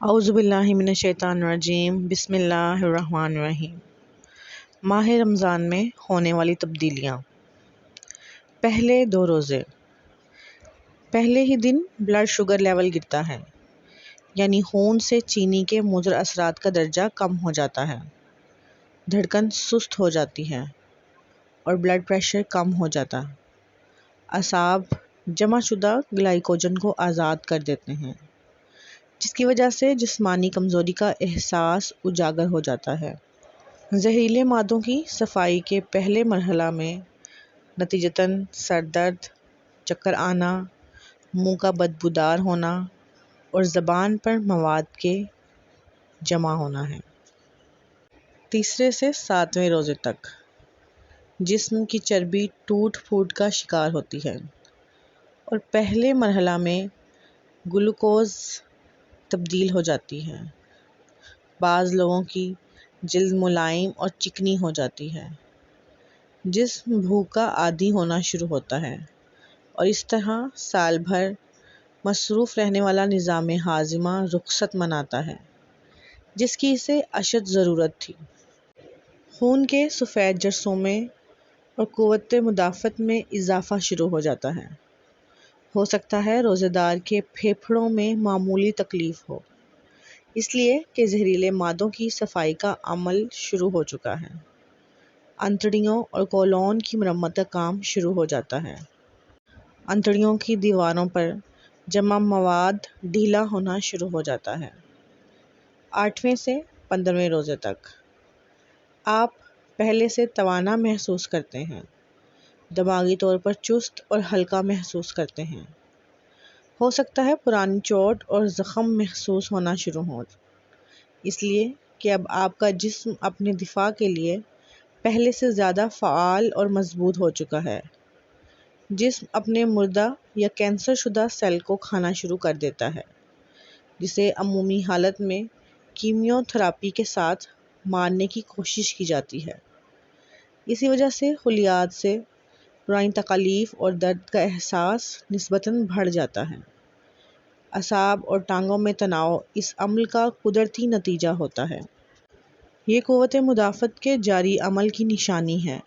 اعوذ باللہ من الشیطان الرجیم بسم اللہ الرحمن الرحیم۔ ماہ رمضان میں ہونے والی تبدیلیاں۔ پہلے 2 روزے۔ پہلے ہی دن بلڈ شوگر لیول گرتا ہے، یعنی خون سے چینی کے مضر اثرات کا درجہ کم ہو جاتا ہے، دھڑکن سست ہو جاتی ہے اور بلڈ پریشر کم ہو جاتا۔ اعصاب جمع شدہ گلائکوجن کو آزاد کر دیتے ہیں، جس کی وجہ سے جسمانی کمزوری کا احساس اجاگر ہو جاتا ہے۔ زہریلے مادوں کی صفائی کے پہلے مرحلہ میں نتیجتاً سر درد، چکر آنا، منہ کا بدبودار ہونا اور زبان پر مواد کے جمع ہونا ہے۔ 3 سے 7ویں روزے تک جسم کی چربی ٹوٹ پھوٹ کا شکار ہوتی ہے اور پہلے مرحلہ میں گلوکوز تبدیل ہو جاتی ہے۔ بعض لوگوں کی جلد ملائم اور چکنی ہو جاتی ہے، جسم بھوک کا عادی ہونا شروع ہوتا ہے اور اس طرح سال بھر مصروف رہنے والا نظام ہاضمہ رخصت مناتا ہے، جس کی اسے اشد ضرورت تھی۔ خون کے سفید جرثوں میں اور قوت مدافعت میں اضافہ شروع ہو جاتا ہے۔ ہو سکتا ہے روزہ دار کے پھیپھڑوں میں معمولی تکلیف ہو، اس لیے کہ زہریلے مادوں کی صفائی کا عمل شروع ہو چکا ہے۔ انتڑیوں اور کولون کی مرمت کا کام شروع ہو جاتا ہے۔ انتڑیوں کی دیواروں پر جمع مواد ڈھیلا ہونا شروع ہو جاتا ہے۔ 8ویں سے 15ویں روزے تک آپ پہلے سے توانا محسوس کرتے ہیں، دماغی طور پر چست اور ہلکا محسوس کرتے ہیں۔ ہو سکتا ہے پرانی چوٹ اور زخم محسوس ہونا شروع ہوں، اس لیے کہ اب آپ کا جسم اپنے دفاع کے لیے پہلے سے زیادہ فعال اور مضبوط ہو چکا ہے۔ جسم اپنے مردہ یا کینسر شدہ سیل کو کھانا شروع کر دیتا ہے، جسے عمومی حالت میں کیمیو تھراپی کے ساتھ مارنے کی کوشش کی جاتی ہے۔ اسی وجہ سے خلیات سے پرانی تکالیف اور درد کا احساس نسبتاً بڑھ جاتا ہے۔ اعصاب اور ٹانگوں میں تناؤ اس عمل کا قدرتی نتیجہ ہوتا ہے۔ یہ قوت مدافعت کے جاری عمل کی نشانی ہے۔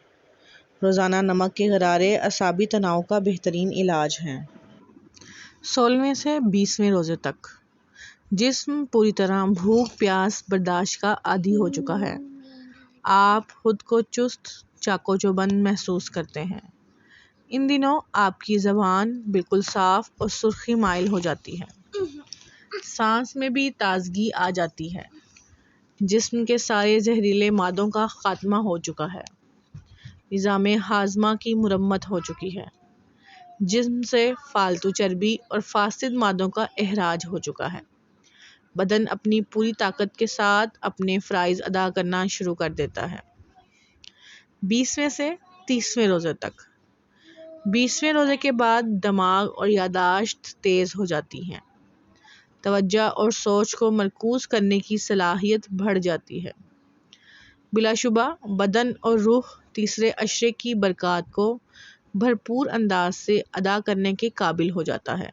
روزانہ نمک کے غرارے اعصابی تناؤ کا بہترین علاج ہیں۔ 16ویں سے 20ویں روزے تک جسم پوری طرح بھوک پیاس برداشت کا عادی ہو چکا ہے۔ آپ خود کو چست چاق و چوبند محسوس کرتے ہیں۔ ان دنوں آپ کی زبان بالکل صاف اور سرخی مائل ہو جاتی ہے، سانس میں بھی تازگی آ جاتی ہے۔ جسم کے سارے زہریلے مادوں کا خاتمہ ہو چکا ہے، نظام ہاضمہ کی مرمت ہو چکی ہے، جسم سے فالتو چربی اور فاسد مادوں کا اخراج ہو چکا ہے۔ بدن اپنی پوری طاقت کے ساتھ اپنے فرائض ادا کرنا شروع کر دیتا ہے۔ 20ویں سے 30ویں روزے تک 20ویں روزے کے بعد دماغ اور یادداشت تیز ہو جاتی ہیں، توجہ اور سوچ کو مرکوز کرنے کی صلاحیت بڑھ جاتی ہے۔ بلا شبہ بدن اور روح تیسرے عشرے کی برکات کو بھرپور انداز سے ادا کرنے کے قابل ہو جاتا ہے۔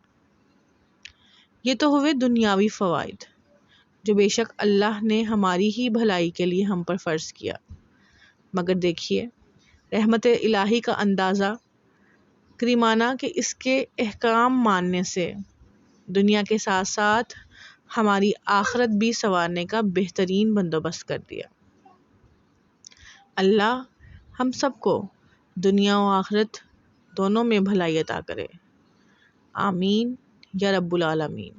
یہ تو ہوئے دنیاوی فوائد، جو بے شک اللہ نے ہماری ہی بھلائی کے لیے ہم پر فرض کیا، مگر دیکھیے رحمت الہی کا اندازہ کریمانہ کہ اس کے احکام ماننے سے دنیا کے ساتھ ساتھ ہماری آخرت بھی سنوارنے کا بہترین بندوبست کر دیا۔ اللہ ہم سب کو دنیا و آخرت دونوں میں بھلائی عطا کرے، آمین یا رب العالمین۔